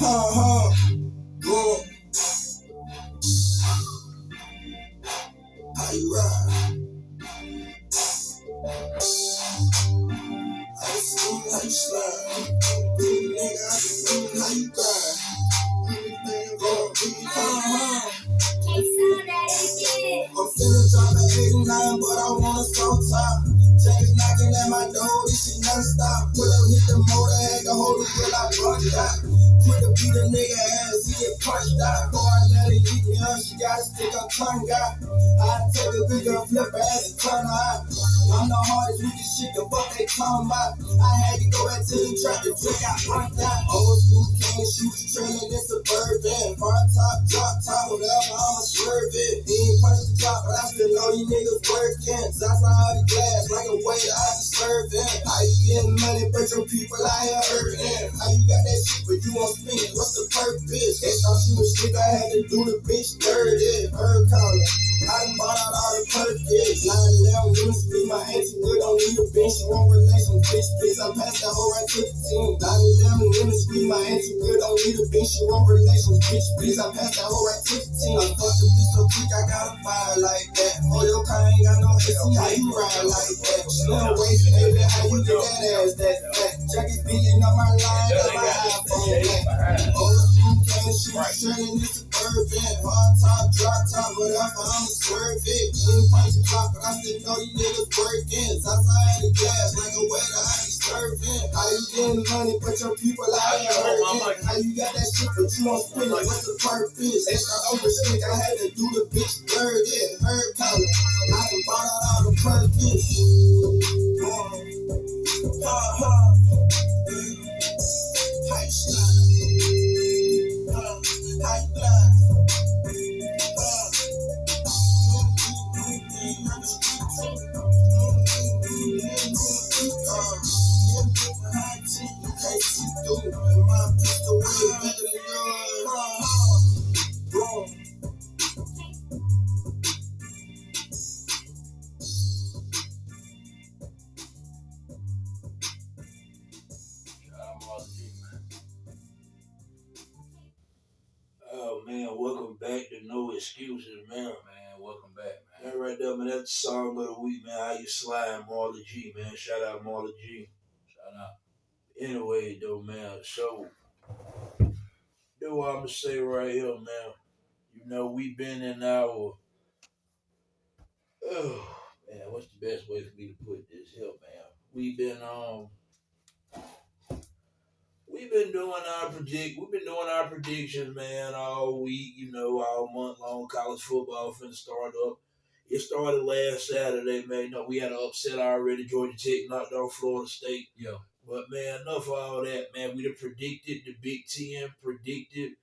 Bro, how you ride? How you swing, how you slide? Big nigga, how you grind? I'm finna drop an 89, but I want a soft top. Jack's knocking at my door, this shit never stop. Pull up, hit the motor, had to hold it till I bumped out. Quick to beat a nigga ass, he get punched out. Before I let her eat me up, she gotta stick her tongue out. I take a big girl, flip her ass and turn her out. I'm the hardest with this shit, the fuck they talking about. I had to go back to the track, the trick got punched out. Old school king, shoot training in suburban. Hard top, drop top, whatever, I'ma swerve it. He ain't punch the clock, but I still know these niggas working. Shots out the glass, like a waiter, I just serve them. How you getting money, but your people out here hurting? How you got that shit, but you won't spend it? What's the purpose? They thought she was slick, I had to do the bitch dirty. Her collar, I done bought out all the purpose. 9-11, you speak my auntie, we don't need a bench. You want relations, bitch, please, I pass that whole right to the team. 9-11, women squeeze my auntie, we don't need a bench. You want relations, bitch, please, I pass that whole right to the team. I fucked the bitch so quick, I got a fire like that. Oh, your car ain't got no AC, how you ride like that? Slim waist, baby, how you get that ass that fat? Check is beating up my line, got my iPhone back. Old school can't shoot, turning this suburban. Hard top, drop top, whatever, I'ma swerve it. Ain't punch the clock, but I still know these niggas working. Outside the gas, like a waiter, I be serving. How you getting money, but your people out here hurting? How you got that shit, but you don't spend it? What's the purpose? Extra over stick, I had to do the bitch dirty. Herb collar, I done bought out all the purpose. How you slide? How you glide? Oh man, welcome back to No Excuses, man. Welcome back, man. That right there, man, that's the song of the week, man. How you slide, Marla G, man. Shout out Marla G. Shout out. Anyway, though, man, so do what I'm gonna say right here, man. You know, we been in our man, what's the best way for me to put this here, man? We've been doing our predictions, man, all week, you know, all month long. College football finna start up. It started last Saturday, man. You know, we had an upset already. Georgia Tech knocked off Florida State. Yeah. But man, enough of all that, man. We done predicted the Big Ten, predicted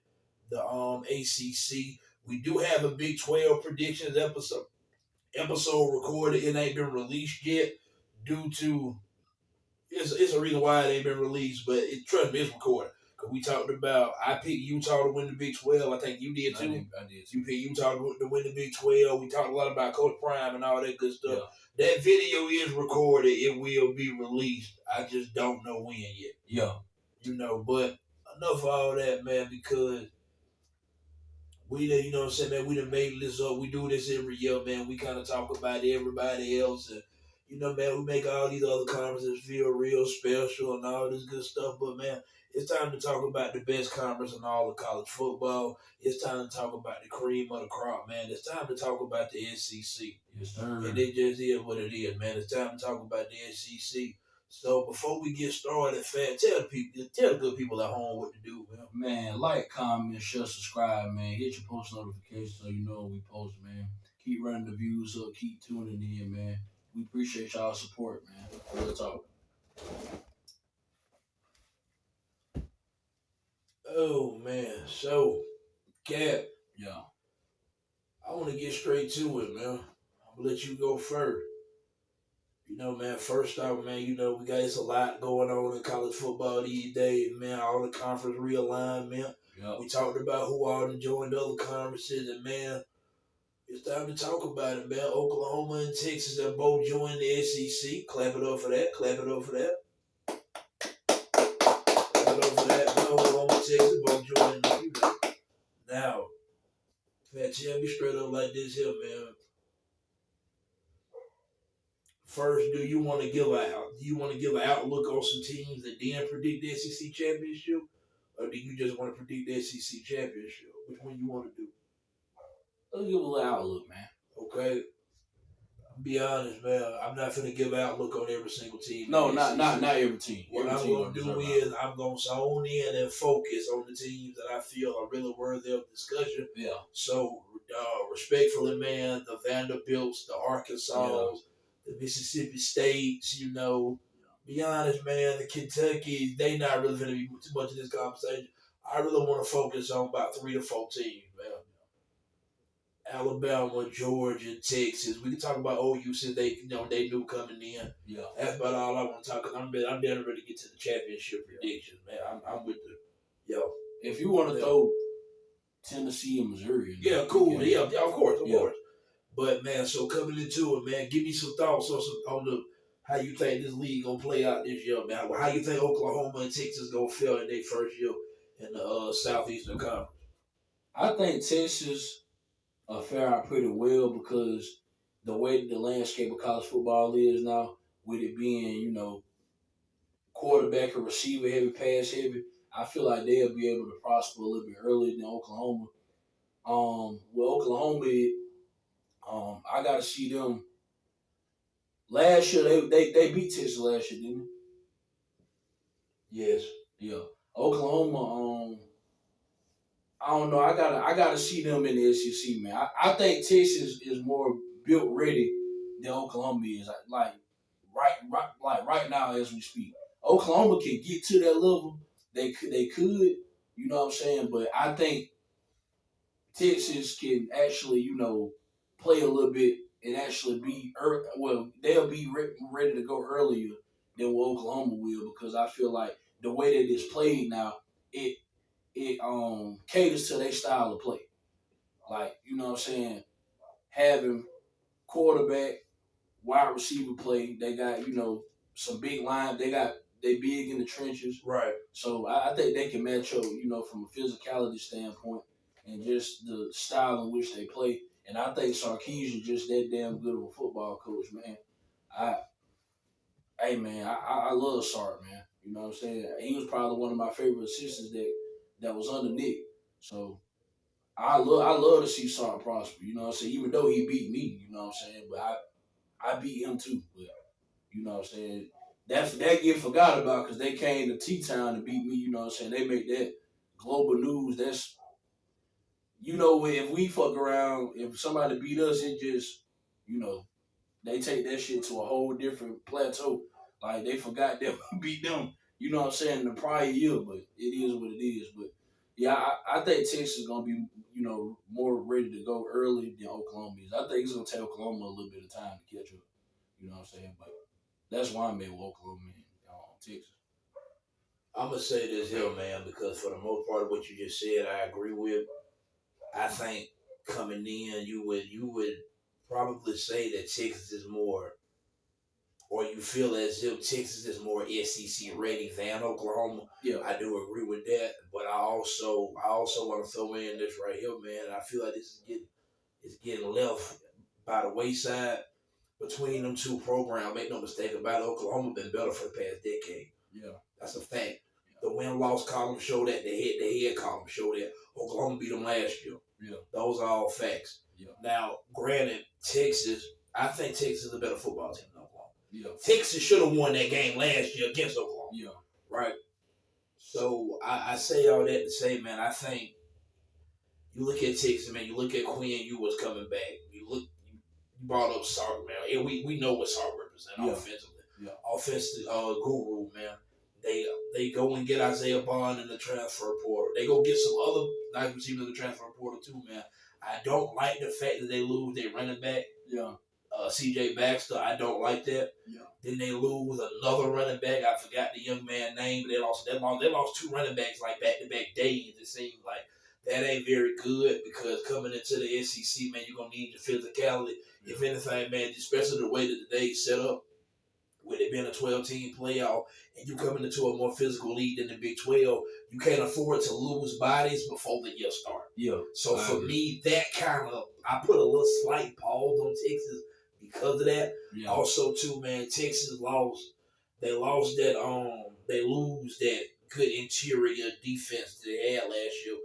the ACC. We do have a Big 12 predictions episode recorded. It ain't been released yet due to it's a reason why it ain't been released, but trust me, it's recorded. Cause we talked about I picked Utah to win the Big 12. I think you did too. I did. You picked Utah to win the Big 12. We talked a lot about Coach Prime and all that good stuff. Yeah. That video is recorded. It will be released. I just don't know when yet. Yeah. You know, but enough of all that, man, because we done, you know what I'm saying, man, we done made this up. We do this every year, man. We kind of talk about everybody else and, you know, man, we make all these other conferences feel real special and all this good stuff. But, man, it's time to talk about the best conference in all of college football. It's time to talk about the cream of the crop, man. It's time to talk about the SEC. Yes, sir. And it just is what it is, man. It's time to talk about the SEC. So before we get started, tell the good people at home what to do, man. Man, like, comment, share, subscribe, man. Hit your post notifications so you know when we post, man. Keep running the views up. Keep tuning in, man. We appreciate y'all's support, man. Real talk. Oh, man. So, Cap. Yeah. I want to get straight to it, man. I'm going to let you go first. You know, man, first off, man, you know, it's a lot going on in college football these days, man. All the conference realignment. Yep. We talked about who all joined other conferences, and, man, it's time to talk about it, man. Oklahoma and Texas have both joined the SEC. Clap it up for that. Clap it up for that. Clap it up for that. Man, Oklahoma and Texas both joined tell me straight up like this here, man. First, do you want to give an outlook on some teams and then predict the SEC championship, or do you just want to predict the SEC championship? Which one you want to do? Let's give a little outlook, man. Okay. Be honest, man. I'm not gonna give an outlook on every single team. No, not every team. What I'm gonna do is I'm gonna zone in and focus on the teams that I feel are really worthy of discussion. Yeah. So, respectfully, man, the Vanderbilts, the Arkansas, the Mississippi States, be honest, man, the Kentucky, they not really gonna be too much in this conversation. I really want to focus on about 3 to 4 teams, man. Alabama, Georgia, Texas. We can talk about OU since they knew coming in. Yeah, that's about all I want to talk. Cause I'm down ready to get to the championship predictions, man. I'm with the If you want to throw Tennessee and Missouri, cool. Yeah, of course. But man, so coming into it, man, give me some thoughts on how you think this league gonna play out this year, man. How you think Oklahoma and Texas gonna feel in their first year in the Southeastern Conference? I think Texas fare out pretty well because the way the landscape of college football is now, with it being, quarterback and receiver heavy, pass heavy, I feel like they'll be able to prosper a little bit earlier than Oklahoma. With Oklahoma, I gotta see them. Last year they beat Texas last year, didn't they? Yes. Yeah. Oklahoma, I don't know. I gotta see them in the SEC, man. I think Texas is more built ready than Oklahoma is. Like right now as we speak, Oklahoma can get to that level. They could, you know what I'm saying. But I think Texas can actually, play a little bit and actually be they'll be ready to go earlier than what Oklahoma will, because I feel like the way that it's played now, it caters to their style of play. Like, you know what I'm saying, having quarterback, wide receiver play, they got, some big line, they big in the trenches. Right. So I think they can match up, from a physicality standpoint and just the style in which they play. And I think Sarkisian just that damn good of a football coach, man. I love Sark, man. You know what I'm saying? He was probably one of my favorite assistants that was under Nick. So I love to see Sark prosper. You know what I'm saying? Even though he beat me, you know what I'm saying? But I beat him too. But you know what I'm saying? That get forgot about because they came to T-Town to beat me. You know what I'm saying? They make that global news. That's, if we fuck around, if somebody beat us, it just, they take that shit to a whole different plateau. Like, they forgot that we beat them, you know what I'm saying, the prior year, but it is what it is. But, yeah, I think Texas is going to be, more ready to go early than Oklahoma is. I think it's going to take Oklahoma a little bit of time to catch up, you know what I'm saying? But that's why I'm at with Oklahoma and Texas. I'm going to say this here, man, because for the most part of what you just said, I agree with. I think coming in, you would probably say that Texas is more, or you feel as if Texas is more SEC ready than Oklahoma. Yeah, I do agree with that, but I also want to throw in this right here, man. I feel like this is getting left by the wayside between them two programs. Make no mistake about it, Oklahoma been better for the past decade. Yeah, that's a fact. The win-loss column show that. The head column show that. Oklahoma beat them last year. Yeah. Those are all facts. Yeah. Now, granted, I think Texas is a better football team than Oklahoma. Yeah. Texas should have won that game last year against Oklahoma. Yeah. Right? So, I say all that to say, man, I think you look at Texas, man, you look at Quinn Ewers coming back. You brought up Sark, man. And we know what Sark represents offensively. Yeah. Offensive guru, man. They go and get Isaiah Bond in the transfer portal. They go get some other nice receivers in the transfer portal too, man. I don't like the fact that they lose their running back, C.J. Baxter. I don't like that. Yeah. Then they lose another running back. I forgot the young man's name, but they lost 2 running backs like back-to-back days. It seems like that ain't very good because coming into the SEC, man, you're gonna need your physicality. Yeah. If anything, man, especially the way that the day's set up. with it being a 12-team playoff, and you coming into a more physical league than the Big 12, you can't afford to lose bodies before the year start. Yeah. So for me, that kind of, I put a little slight pause on Texas because of that. Yeah. Also, too, man, Texas lost. They lost that. They lose that good interior defense they had last year.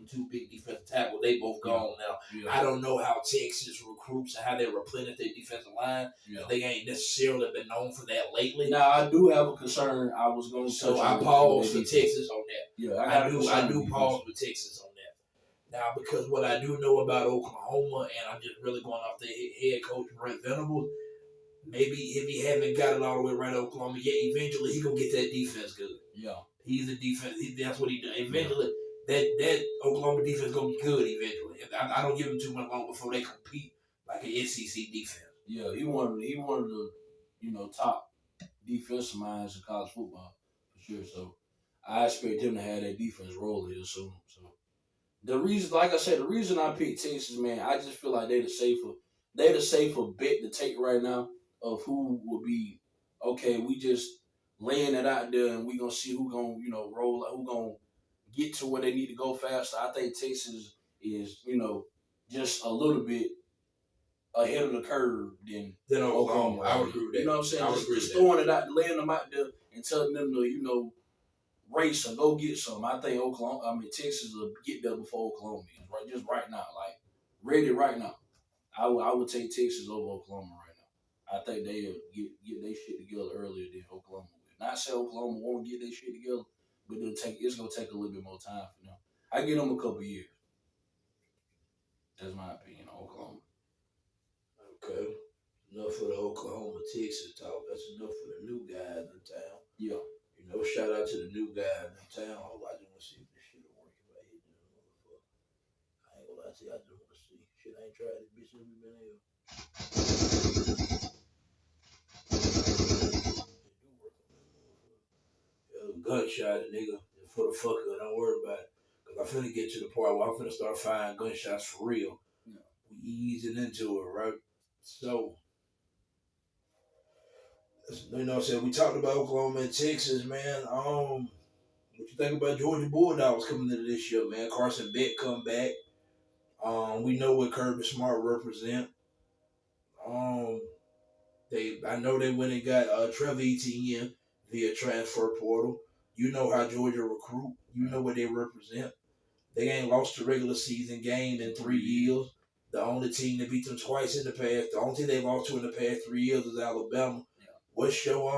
Two big defensive tackles, they both gone now. Yeah. I don't know how Texas recruits and how they replenish their defensive line. Yeah. They ain't necessarily been known for that lately. Now I do have a concern. I was going to so I pause for Texas on that. Yeah, I do pause for Texas on that. Now because what I do know about Oklahoma, and I'm just really going off the head coach Brent Venables. Maybe if he haven't got it all the way right at Oklahoma yet, eventually he gonna get that defense good. Yeah, he's a defense. That's what he does. Eventually. Yeah. That Oklahoma defense gonna be good eventually. I don't give them too much long before they compete like an SEC defense. Yeah, he one of the top defensive minds in college football for sure. So I expect him to have that defense rolling here soon. So the reason, like I said, the reason I picked Texas, man, I just feel like they're the safer bet to take right now of who will be okay. We just laying it out there and we gonna see who gonna roll, who gonna get to where they need to go faster. I think Texas is, just a little bit ahead of the curve than Oklahoma. I would agree with that. You know what I'm saying? Just throwing it out, laying them out there and telling them to, race or go get some. I think Texas will get there before Oklahoma is, right? Just right now. Like, ready right now. I would take Texas over Oklahoma right now. I think they'll get their shit together earlier than Oklahoma will. Not say Oklahoma won't get their shit together, but it's gonna take a little bit more time for them. I give them a couple years. That's my opinion on Oklahoma. Okay. Enough for the Oklahoma Texas talk. That's enough for the new guys in town. Yeah. Shout out to the new guys in town. I just want to see if this shit will work if I hit this motherfucker. I ain't gonna lie to you, I just want to see. Shit, I ain't tried this bitch since we been here. Gunshot, nigga. For the fucker, don't worry about it. Because I'm finna get to the part where I'm finna start firing gunshots for real. Yeah. We easing into it, right? So, what I'm saying? We talked about Oklahoma and Texas, man. What you think about Georgia Bulldogs coming into this year, man? Carson Beck come back. We know what Kirby Smart represent. I know they went and got Trevor Etienne via transfer portal. You know how Georgia recruit. You know what they represent. They ain't lost a regular season game in 3 years. The only team that beat them twice in the past, the only team they lost to in the past 3 years is Alabama. Yeah. What's your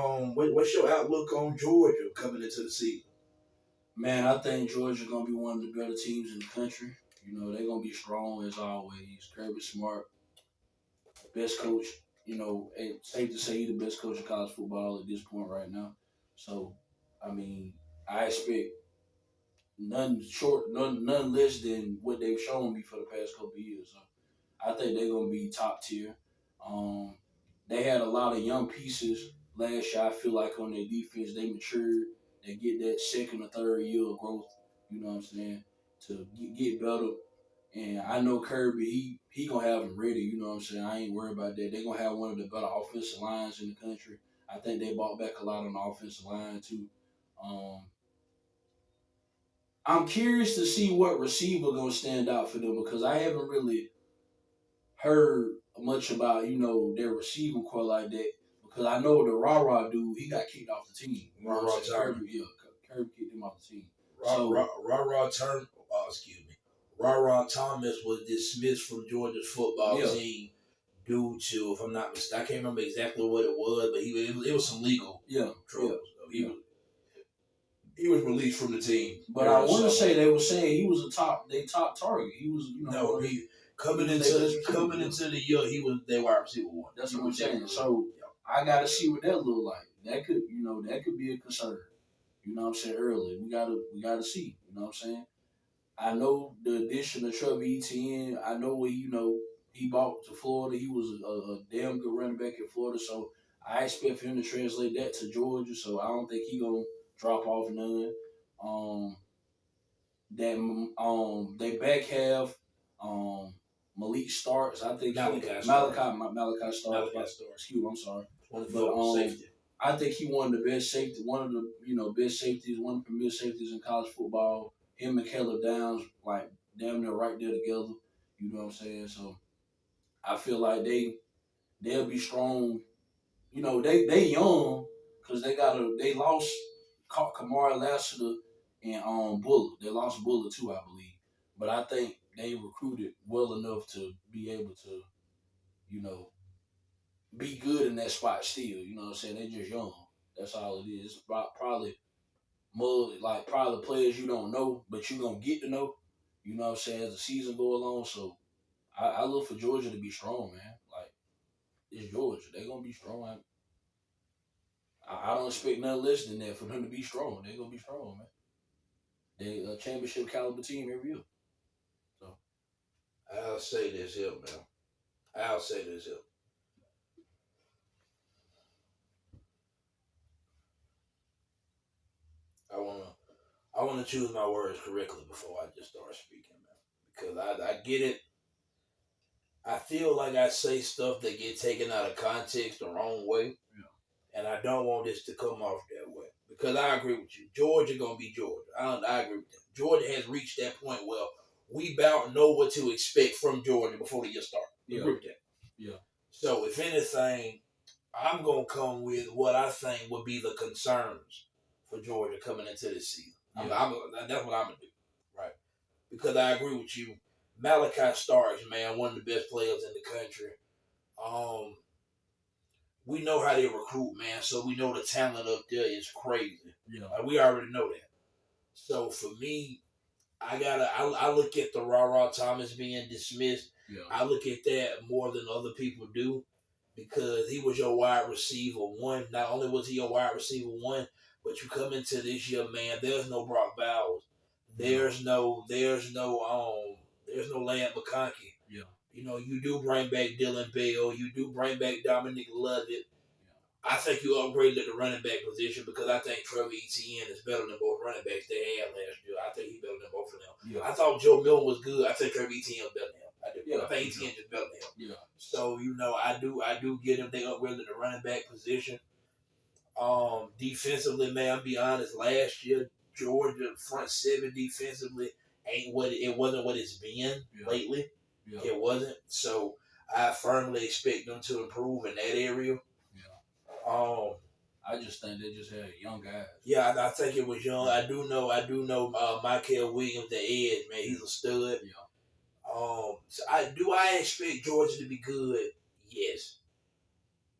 outlook on Georgia coming into the season? Man, I think Georgia's gonna be one of the better teams in the country. They're gonna be strong as always. Kirby Smart, best coach. It's safe to say he's the best coach of college football at this point right now. So, I expect none less than what they've shown me for the past couple of years. So I think they're gonna be top tier. They had a lot of young pieces last year. I feel like on their defense they matured. They get that second or third year of growth. You know what I'm saying? To get better. And I know Kirby, he gonna have them ready. You know what I'm saying? I ain't worried about that. They gonna have one of the better offensive lines in the country. I think they bought back a lot on the offensive line too. I'm curious to see what receiver gonna stand out for them because I haven't really heard much about their receiving core like that. Because I know the Rah dude, he got kicked off the team. Kirby kicked him off the team. Rah Thomas was dismissed from Georgia's football team due to, if I'm not mistaken, I can't remember exactly what it was, but it was some legal trouble. So he was released from the team. But I want to say they were saying he was top target. He was, coming into the year, he was their wide receiver one. That's what I'm saying. So I got to see what that look like. That could be a concern. You know what I'm saying? Early, we gotta see. You know what I'm saying? I know the addition of Trevor Etienne. I know what he bought to Florida. He was a damn good running back in Florida. So I expect for him to translate that to Georgia. So I don't think he gonna drop off none. They back half. Malik starts. I think Malachi starts. Excuse me, I'm sorry. Safety. I think he one of the best safety, one of the best safeties, one of the premier safeties in college football. Him and Caleb Downs, like damn near right there together. You know what I'm saying? So I feel like they'll be strong. They young because they lost Kamara Lassiter and Buller. They lost Buller too, I believe. But I think they recruited well enough to be able to, you know, be good in that spot still. You know what I'm saying? They just young. That's all it is. It's probably more like probably players you don't know, but you gonna get to know. You know what I'm saying? As the season go along, so I look for Georgia to be strong, man. Like it's Georgia, they gonna be strong. I don't expect nothing less than that for them to be strong. They gonna be strong, man. They a championship caliber team every year. So I'll say this here, man. I'll say this here. I wanna I wanna choose my words correctly before I just start speaking, man. Because I get it. I feel like I say stuff that get taken out of context the wrong way. yeah, And I don't want this to come off that way. Because I agree with you. Georgia gonna be Georgia. I agree with that. Georgia has reached that point where we about know what to expect from Georgia before the year starts. yeah, Agree with that. yeah, So if anything, I'm gonna come with what I think would be the concerns for Georgia coming into this season. yeah. That's what I'm gonna do, right? Because I agree with you. Malachi Starks, man, one of the best players in the country. We know how they recruit, man. So we know the talent up there is crazy. Yeah. We already know that. So for me, I look at the Rara Thomas being dismissed. Yeah. I look at that more than other people do because he was your wide receiver one. Not only was he your wide receiver one, but you come into this year, man. There's no Brock Bowers. There's no Lamb McConkey. Yeah. You do bring back Dylan Bell. You do bring back Dominic Lovett. I think you upgraded at the running back position because I think Trevor Etienne is better than both running backs they had last year. I think he's better than both of them. Yeah. I thought Joe Milton was good. I think Trevor Etienne was better than him. I do. Yeah. I think Etienne is better than him. Yeah. So I do get him. They upgraded the running back position. Defensively, man, I'll be honest. Last year, Georgia front seven defensively wasn't what it's been lately. Yeah. It wasn't. So I firmly expect them to improve in that area. I just think they just had young guys. Yeah, I think it was young. I do know Michael Williams, the edge, man. He's a stud. Yeah. So I expect Georgia to be good? Yes.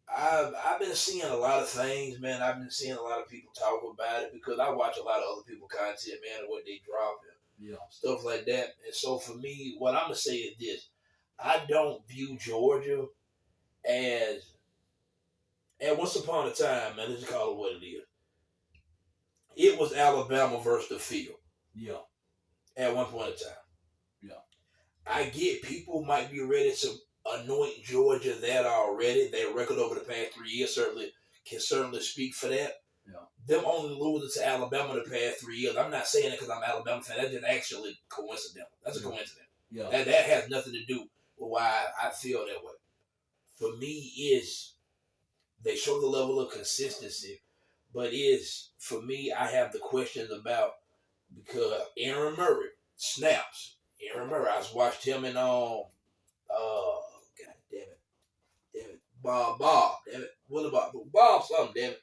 I've been seeing a lot of things, man. I've been seeing a lot of people talk about it because I watch a lot of other people content, man, and what they drop and stuff like that. And so for me, what I'm gonna say is this: I don't view Georgia as once upon a time, man. Let's just call it what it is. It was Alabama versus the field. Yeah. At one point in time. Yeah. I get people might be ready to anoint Georgia that already. Their record over the past 3 years can speak for that. Yeah. Them only losing to Alabama the past 3 years. I'm not saying it because I'm an Alabama fan. That's just actually coincidental. That's a coincidence. Yeah. That has nothing to do with why I feel that way. For me, is they show the level of consistency, but for me, I have the questions about because Aaron Murray snaps. Aaron Murray, I watched him in God damn it, Bob, damn it, what about Bob? Something, damn it.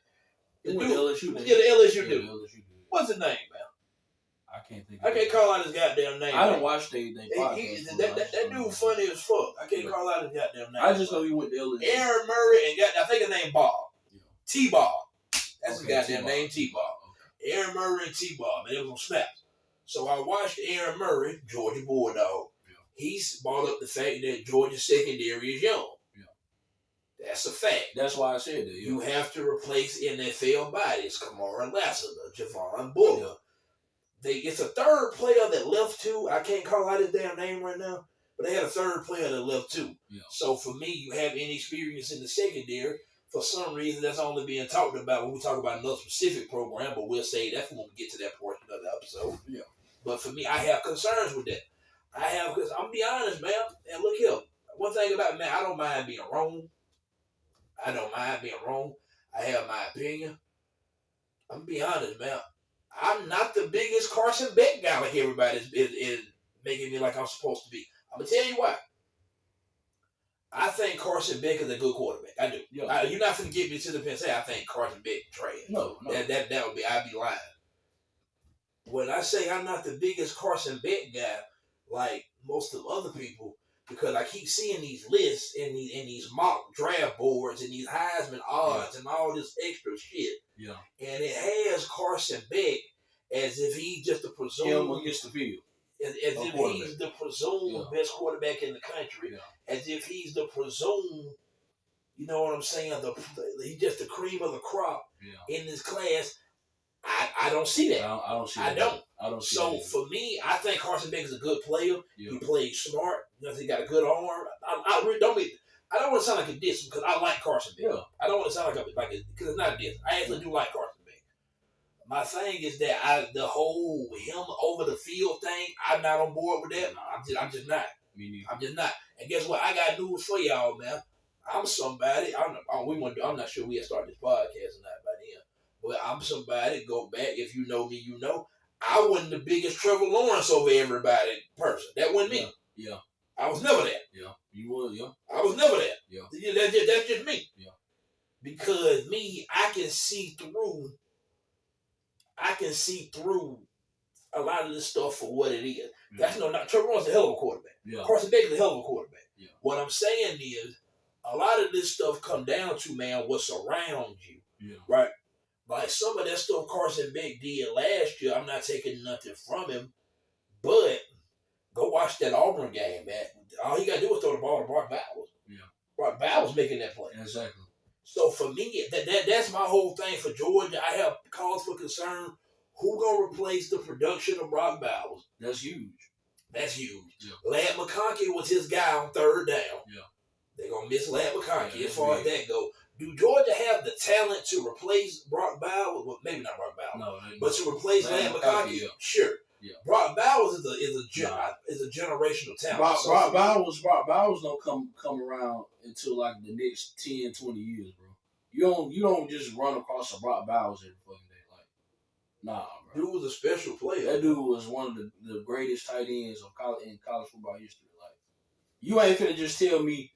The LSU. Yeah, the LSU dude. What's his name, man? I can't think. I can't call out his goddamn name. I don't watch they podcast. That dude funny as fuck. I can't call out his goddamn name. I just know he went to LSU. Aaron Murray and I think his name Bob. Yeah. T-Bob. That's his goddamn T-Bob. name, T-Bob. Okay. Aaron Murray and T-Bob, and it was on snaps. So I watched Aaron Murray, Georgia Bulldog. Yeah. He's brought up the fact that Georgia's secondary is young. Yeah. That's a fact. That's why I said that. Yeah. You have to replace NFL bodies. Kamara Lassiter, Javon Buller. Yeah. It's a third player that left too. I can't call out his damn name right now. But they had a third player that left too. Yeah. So for me, you have inexperience in the secondary. For some reason, that's only being talked about when we talk about another specific program, but we'll say that when we get to that portion of the episode. Yeah. But for me, I have concerns with that. Because I'm be honest, man. And look here, one thing about it, man, I don't mind being wrong. I have my opinion. I'm gonna be honest, man. I'm not the biggest Carson Beck guy like everybody is making me like I'm supposed to be. I'm gonna tell you why. I think Carson Beck is a good quarterback. I do. Yeah. You're not gonna get me to the pen and say I think Carson Beck trash. No. That would be, I'd be lying. When I say I'm not the biggest Carson Beck guy, like most of other people, because I keep seeing these lists and these mock draft boards and these Heisman odds and all this extra shit. Yeah. And it has Carson Beck as if he's just the presumed him against the field. As if he's the presumed best quarterback in the country. Yeah. As if he's the presumed, you know what I'm saying? He's just the cream of the crop in this class. I don't see that. I don't see that. I don't see that. So for me, I think Carson Beck is a good player. Yeah. He plays smart. You know, he got a good arm. I really don't want to sound like a diss because I like Carson Beck. Yeah. I don't want to sound like because it's not a diss. I actually do like Carson Beck. My thing is that the whole him over the field thing, I'm not on board with that. I'm just not. Me neither. I'm just not. And guess what? I got news for y'all, man. I'm somebody. I'm not sure we had started this podcast or not by then. But I'm somebody, go back, if you know me, you know, I wasn't the biggest Trevor Lawrence over everybody person. That wasn't me. Yeah. I was never that. Yeah. You were, yeah. I was never that. Yeah. That's just me. Yeah. Because me, I can see through a lot of this stuff for what it is. That's not Trevor Lawrence is a hell of a quarterback. Yeah. Carson Beck is a hell of a quarterback. Yeah. What I'm saying is, a lot of this stuff come down to, man, what's around you. Yeah. Right? Like some of that stuff Carson Beck did last year, I'm not taking nothing from him, but go watch that Auburn game, man. All he got to do is throw the ball to Brock Bowers. Yeah. Brock Bowers making that play. Exactly. So for me, that's my whole thing for Georgia. I have cause for concern. Who gonna replace the production of Brock Bowers? That's huge. That's huge. Yeah. Ladd McConkey was his guy on third down. Yeah. They're gonna miss Ladd McConkey as far as that go. Do Georgia have the talent to replace Brock Bowers? Well, maybe not Brock Bowers, but to replace Ladd McConkey, sure. Yeah. Brock Bowers is a generational talent. Brock Bowers don't come around until like the next 10, 20 years, bro. You don't just run across a Brock Bowers every fucking day. Like, nah, bro. Dude was a special player. That dude was one of the greatest tight ends in college football history. Like, you ain't finna just tell me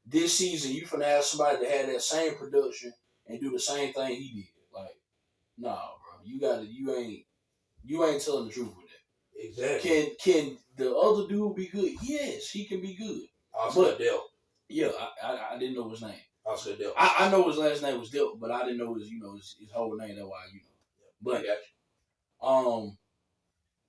this season you finna have somebody that had that same production and do the same thing he did. Like, nah, bro. You ain't telling the truth with that. Exactly. Can the other dude be good? Yes, he can be good. Oscar Dell. Yeah, I didn't know his name. Oscar Dell. I know his last name was Dell, but I didn't know his whole name. That's why But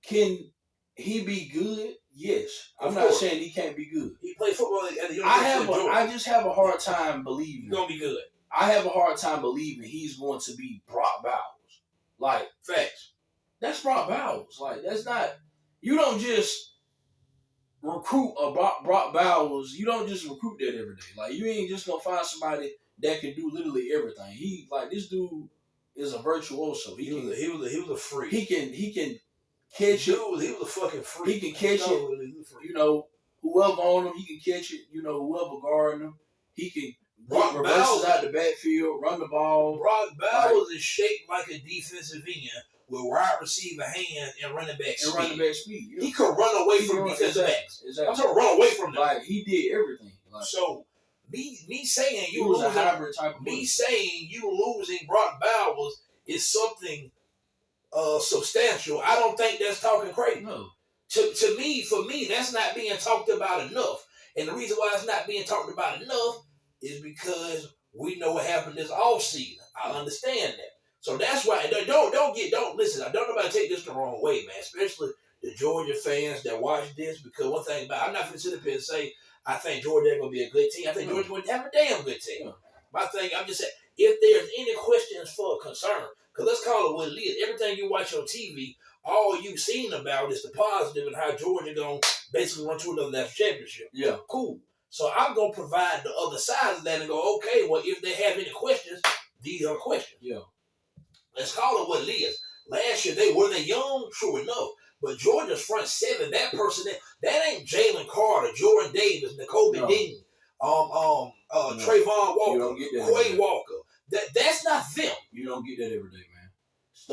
can he be good? Yes. I'm not saying he can't be good. He played football at the University of Georgia. I just have a hard time believing. He's gonna be good. I have a hard time believing he's going to be Brock Bowers. Like, facts. That's Brock Bowers. Like, that's not. You don't just recruit a Brock Bowers. You don't just recruit that every day. Like, you ain't just gonna find somebody that can do literally everything. This dude is a virtuoso. He was a freak. He can catch it. He was a fucking freak. He can catch it. You know, whoever on him, he can catch it. You know, whoever guarding him, he can. Brock Bowers out the backfield, run the ball. Brock Bowers is shaped like a defensive end with wide receiver hand and running back speed. Yeah. He could run away from defensive backs. Exactly. I'm talking run away from them. Like, he did everything. Like, so me saying you was a hybrid type of saying you losing Brock Bowers is something substantial. I don't think that's talking crazy. No. To me, for me, that's not being talked about enough. And the reason why it's not being talked about enough is because we know what happened this offseason. I understand that. So that's why don't listen. I don't know about to take this the wrong way, man. Especially the Georgia fans that watch this, because one thing about I'm not going to sit up here and say I think Georgia ain't going to be a good team. I think Georgia's going to have a damn good team. My thing, I'm just saying, if there's any questions for concern, because let's call it what it is. Everything you watch on TV, all you've seen about is the positive and how Georgia going to basically run to another national championship. Yeah. Cool. So I'm going to provide the other side of that and go, okay, well, if they have any questions, these are questions. Yeah. Let's call it what it is. Last year, they were young, true enough. But Georgia's front seven, that person, that ain't Jalen Carter, Jordan Davis, Nakobe Dean, Trayvon Walker, Quay Walker. That's not them. You don't get that every day, man.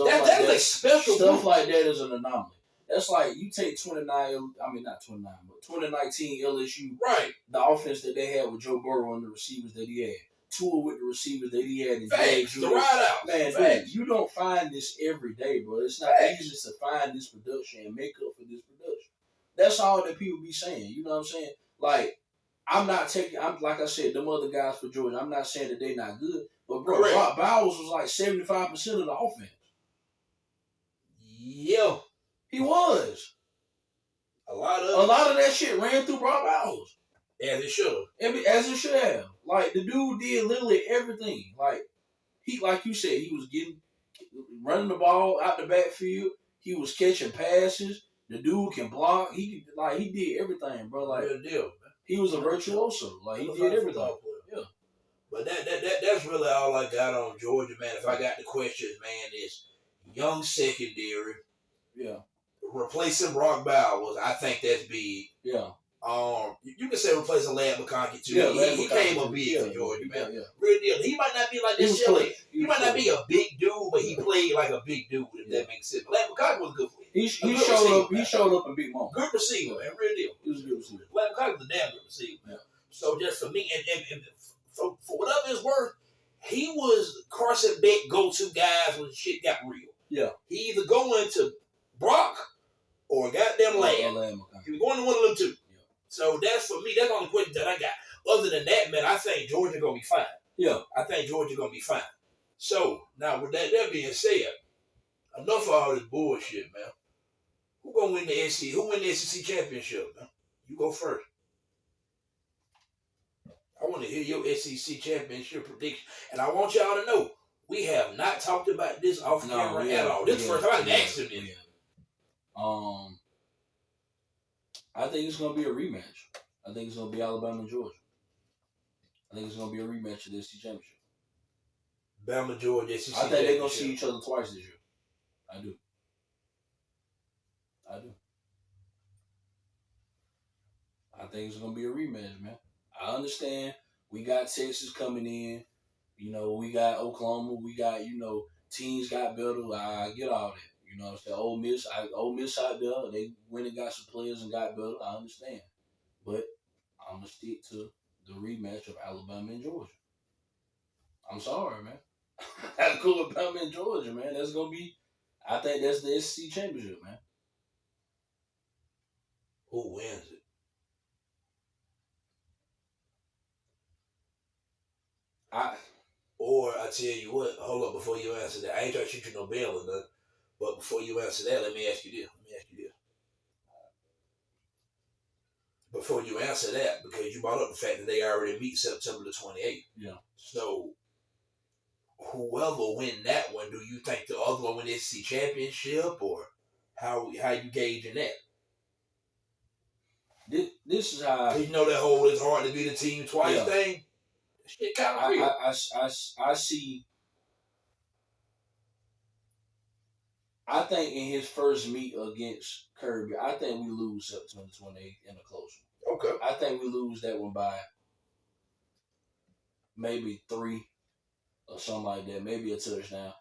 That is a special stuff like that is an anomaly. That's like you take 2019 LSU, right? The offense that they had with Joe Burrow and the receivers that he had, Tua with the receivers that he had, The ride out, man. Dude, you don't find this every day, bro. It's not easy to find this production and make up for this production. That's all that people be saying. You know what I'm saying? Like, I'm like I said, them other guys for Georgia. I'm not saying that they not good, but bro, Brock Bowers was like 75% of the offense. Yeah, he was. A lot of that shit ran through Brock Bowers. As it should have. As it should have. Like, the dude did literally everything. Like you said, he was running the ball out the backfield. He was catching passes. The dude can block. He did everything, bro. Like, real deal, man. He was a virtuoso. Like, he did everything. Yeah. But that's really all I got on Georgia, man. If I got the questions, man, is young secondary. Yeah. Replacing Brock Bowers, I think that's big. Yeah. You can say replacing Lad McConkey too. Yeah, he came a big for Georgia, man. Yeah. Real deal. He might not be like this silly. He might not be a big dude, but he played like a big dude, if that makes sense. Lad McConkey was good for him. He showed up in big moments. Good receiver, man. Real deal. He was a good receiver. Lad McConkey was a damn good receiver. Yeah. So just for me, and for whatever it's worth, he was Carson Beck go-to guys when shit got real. Yeah. He either go into Brock or goddamn Lad. He was going to one of them two. Yeah. So that's for me. That's the only question that I got. Other than that, man, I think Georgia gonna be fine. Yeah. I think Georgia gonna be fine. So now with that being said, enough of all this bullshit, man. Who gonna win the SEC? Who win the SEC championship, man? You go first. I want to hear your SEC championship prediction, and I want y'all to know we have not talked about this off camera at all. This is the first time I asked him this. I think it's gonna be a rematch. I think it's gonna be Alabama and Georgia. I think it's gonna be a rematch of the SEC championship. Bama, Georgia, SEC. I think they're gonna see each other twice this year. I do. I think it's gonna be a rematch, man. I understand we got Texas coming in. You know, we got Oklahoma. We got, teams got better. I get all that. You know what I'm saying? Ole Miss out there, they went and got some players and got better. I understand. But I'm going to stick to the rematch of Alabama and Georgia. I'm sorry, man. I go with Alabama and Georgia, man. That's going to be, I think that's the SEC championship, man. Who wins it? Or I tell you what, hold up before you answer that. I ain't trying to shoot you no bail or nothing. But before you answer that, let me ask you this. Before you answer that, because you brought up the fact that they already meet September the 28th. Yeah. So, whoever win that one, do you think the other one win the SEC championship, or how you gauging that? This is how... You know that whole it's hard to be the team twice thing? Shit kind of real. I see... I think in his first meet against Kirby, I think we lose September 28th in a close one. Okay. I think we lose that one by maybe 3 or something like that, maybe a touchdown.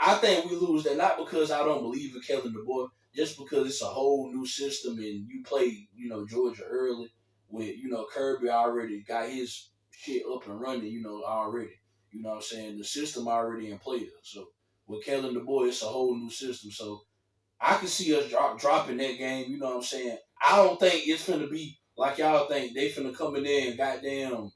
I think we lose that not because I don't believe in Kalen Deboer, just because it's a whole new system and you play, Georgia early with, Kirby already got his shit up and running, already. You know what I'm saying? The system already in play there. So with Kalen Deboer, it's a whole new system. So I can see us dropping that game. You know what I'm saying? I don't think it's finna be like y'all think. They finna come in there and goddamn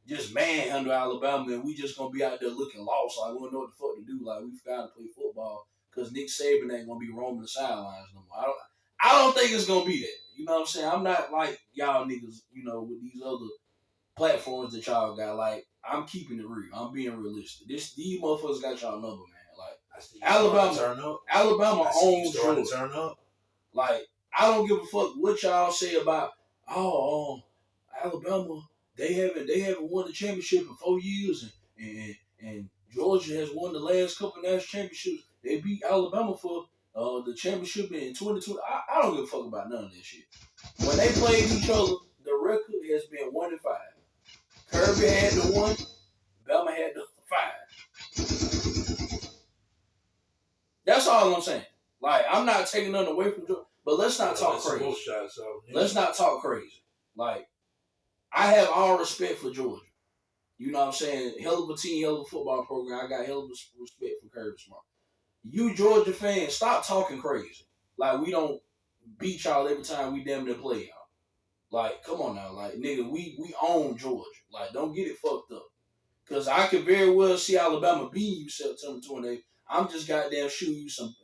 just manhandle Alabama, and we just gonna be out there looking lost. Like, we don't know what the fuck to do. Like, we forgot to play football because Nick Saban ain't gonna be roaming the sidelines no more. I don't think it's gonna be that. You know what I'm saying? I'm not like y'all niggas, with these other platforms that y'all got. Like, I'm keeping it real. I'm being realistic. These motherfuckers got y'all number, man. Alabama owns Georgia. Turn up. Like, I don't give a fuck what y'all say about Alabama. They haven't won the championship in 4 years, and Georgia has won the last couple national championships. They beat Alabama for the championship in 2020. I don't give a fuck about none of that shit. When they played each other, the record has been 1-5. Kirby had the 1, Bama had the 5. That's all I'm saying. Like, I'm not taking nothing away from Georgia, but let's not talk crazy. Let's not talk crazy. Like, I have all respect for Georgia. You know what I'm saying? Hell of a team, hell of a football program. I got hell of a respect for Kirby Smart. You Georgia fans, stop talking crazy. Like, we don't beat y'all every time we damn near play y'all. Like, come on now. Like, nigga, we own Georgia. Like, don't get it fucked up. Because I could very well see Alabama beating you September 28th. I'm just goddamn shooting you some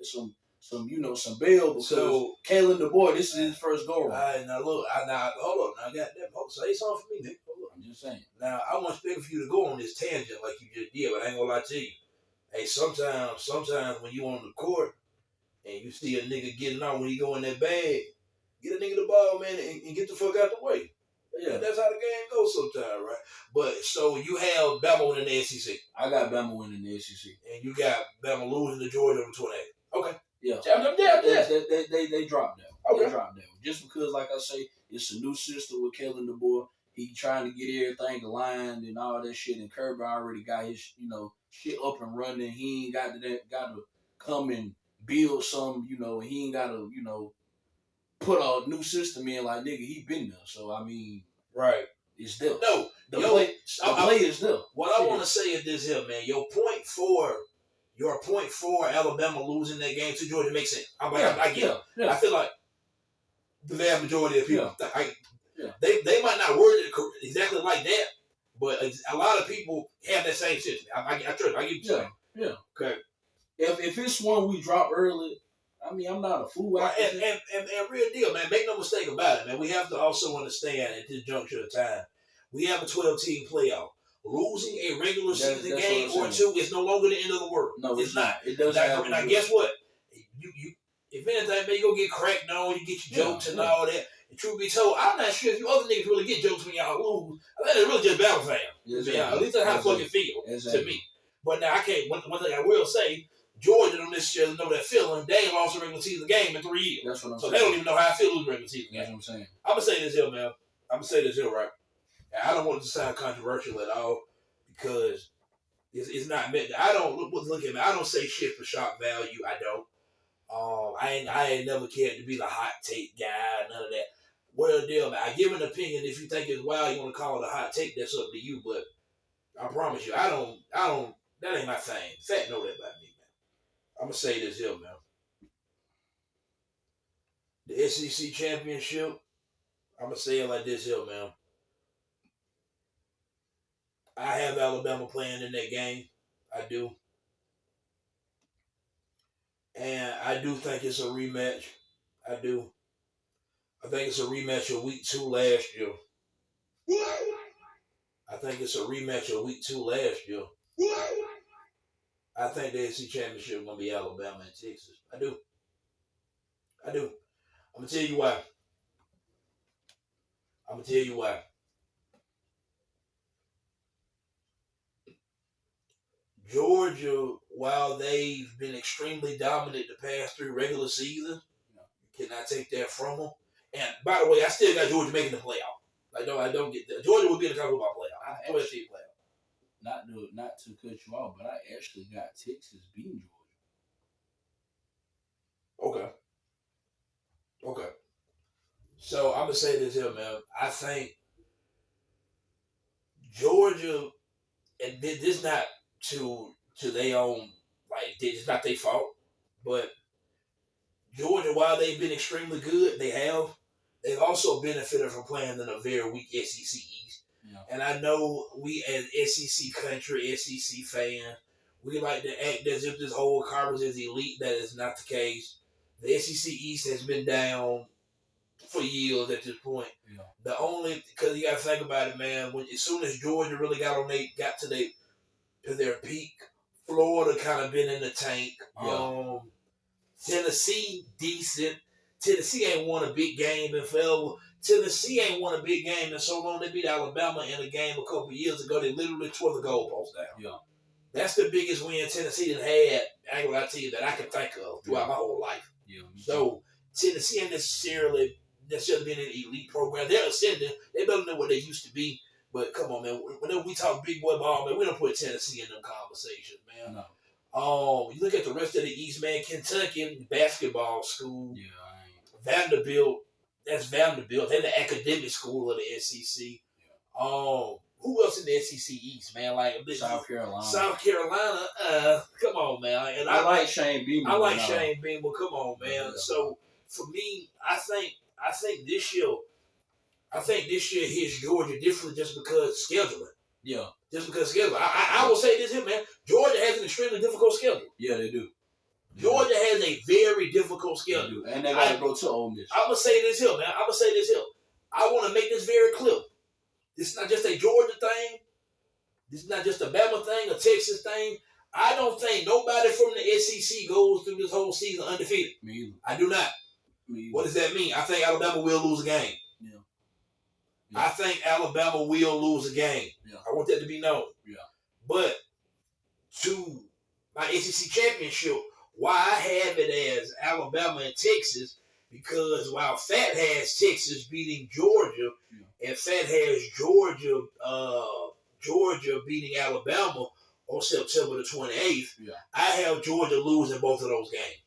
bail because Kalen Deboer, this is his first go around. All right, now look, hold up. Now I got that. Say something for me, nigga. I'm just saying. Now, I wasn't expecting for you to go on this tangent like you just did, but I ain't gonna lie to you. Hey, sometimes when you on the court and you see a nigga getting out when he go in that bag, get a nigga the ball, man, and get the fuck out the way. Yeah, that's how the game goes sometimes, right? But so you have Bama winning the SEC. I got Bama winning the SEC. And you got Bama losing to Georgia over 28. Okay. Yeah. They dropped that. Okay. They dropped that. Just because, like I say, it's a new system with Kalen Deboer. He trying to get everything aligned and all that shit. And Kirby already got his, shit up and running. He ain't got to come and build some, and he ain't got to, put a new system in. Like, nigga, he been there. So, I mean, right. It's there. No. The play is there. What I want to say is this here, man. Your point for Alabama losing that game to Georgia makes sense. I get it. Yeah. I feel like the vast majority of people, they might not word it exactly like that, but a lot of people have that same shit. I get you saying. Yeah. Okay. If it's one we drop early, I mean, I'm not a fool. And real deal, man. Make no mistake about it, man. We have to also understand at this juncture of time, we have a 12-team playoff. Losing a regular season game or two is no longer the end of the world. No, it's not. It doesn't. Now, guess what? You if anything, man, you go get cracked on, you get your jokes and all that. And truth be told, I'm not sure if you other niggas really get jokes when y'all lose. I think it's really just Bama fans. At least that's how I fucking feel to me. But now I can't. One thing I will say, Georgia don't necessarily know that feeling. They ain't lost a regular season game in 3 years. That's what I'm saying. So they don't even know how I feel losing a regular season game. That's what I'm saying. I'm gonna say this here, man. I'm gonna say this here, right? And I don't want it to sound controversial at all because it's not meant. I don't look at me. I don't say shit for shock value. I don't. I ain't never cared to be the hot take guy. None of that. Well, deal, man. I give an opinion. If you think it's wild, you want to call it a hot take. That's up to you. But I promise you, I don't. That ain't my thing. Fat know that about me, man. I'm gonna say this here, man. The SEC championship. I'm gonna say it like this here, man. I have Alabama playing in that game. I do. And I do think it's a rematch. I do. I think it's a rematch of week 2 last year. I think it's a rematch of week 2 last year. I think the SEC championship is going to be Alabama and Texas. I do. I'm going to tell you why. Georgia, while they've been extremely dominant the past 3 regular seasons, you cannot take that from them. And by the way, I still got Georgia making the playoff. I don't get that. Georgia will be in the college football playoff. Not to cut you off, but I actually got Texas beating Georgia. Okay. So I'm gonna say this here, man. I think Georgia, and this not to their own, like, it's not their fault, but Georgia, while they've been extremely good, they've also benefited from playing in a very weak SEC East. Yeah. And I know we as SEC country, SEC fans, we like to act as if this whole conference is elite. That is not the case. The SEC East has been down for years at this point. Yeah. Because you got to think about it, man. As soon as Georgia really got to their peak, Florida kind of been in the tank. Yeah. Tennessee, decent. Tennessee ain't won a big game in forever. Tennessee ain't won a big game in so long. They beat Alabama in a game a couple years ago. They literally tore the goalpost down. Yeah. That's the biggest win Tennessee had. I ain't gonna lie to you that I can think of throughout my whole life. Yeah. So Tennessee ain't necessarily been an elite program. They're ascending. They better than what they used to be. But come on, man. Whenever we talk big boy ball, man, we don't put Tennessee in them conversations, man. You look at the rest of the East, man. Kentucky basketball school. Yeah, Vanderbilt. That's Vanderbilt. They're the academic school of the SEC. Who else in the SEC East, man? Like South Carolina. South Carolina. Come on, man. And I like Shane Beamer. I like Shane Beamer. Come on, man. Yeah. So for me, I think this year hits Georgia differently just because scheduling. Yeah. Just because scheduling. I will say this here, man. Georgia has an extremely difficult schedule. Yeah, they do. Georgia has a very difficult schedule. And they got to go to Ole Miss. I'm going to say this here, man. I want to make this very clear. This is not just a Georgia thing. This is not just a Bama thing, a Texas thing. I don't think nobody from the SEC goes through this whole season undefeated. Me either. I do not. Me either. What does that mean? I think Alabama will lose a game. Yeah. I think Alabama will lose a game. Yeah. I want that to be known. Yeah. But to my SEC championship, why I have it as Alabama and Texas, because while Fat has Texas beating Georgia, and Fat has Georgia beating Alabama on September the 28th, I have Georgia losing both of those games.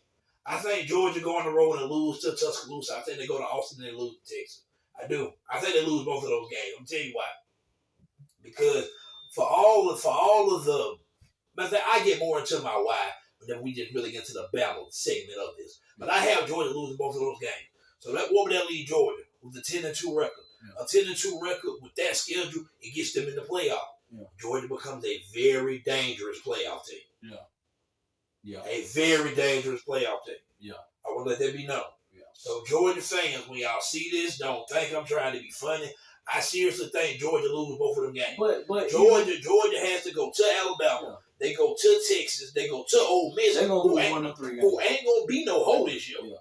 I think Georgia go on the road and lose to Tuscaloosa. I think they go to Austin and they lose to Texas. I do. I think they lose both of those games. I'm telling you why. Because for all of the, I get more into my why, but then we just really get to the battle segment of this. But I have Georgia losing both of those games. So what would that leave Georgia with a 10-2 record? Yeah. A 10-2 record with that schedule, it gets them in the playoff. Yeah. Georgia becomes a very dangerous playoff team. Yeah. Yeah. A very dangerous playoff team. Yeah. I want to let that be known. Yeah. So Georgia fans, when y'all see this, don't think I'm trying to be funny. I seriously think Georgia loses both of them games. But Georgia has to go to Alabama. Yeah. They go to Texas. They go to Ole Miss. They're going to lose one of 3 games. Who ain't going to be no hole this year. Yeah.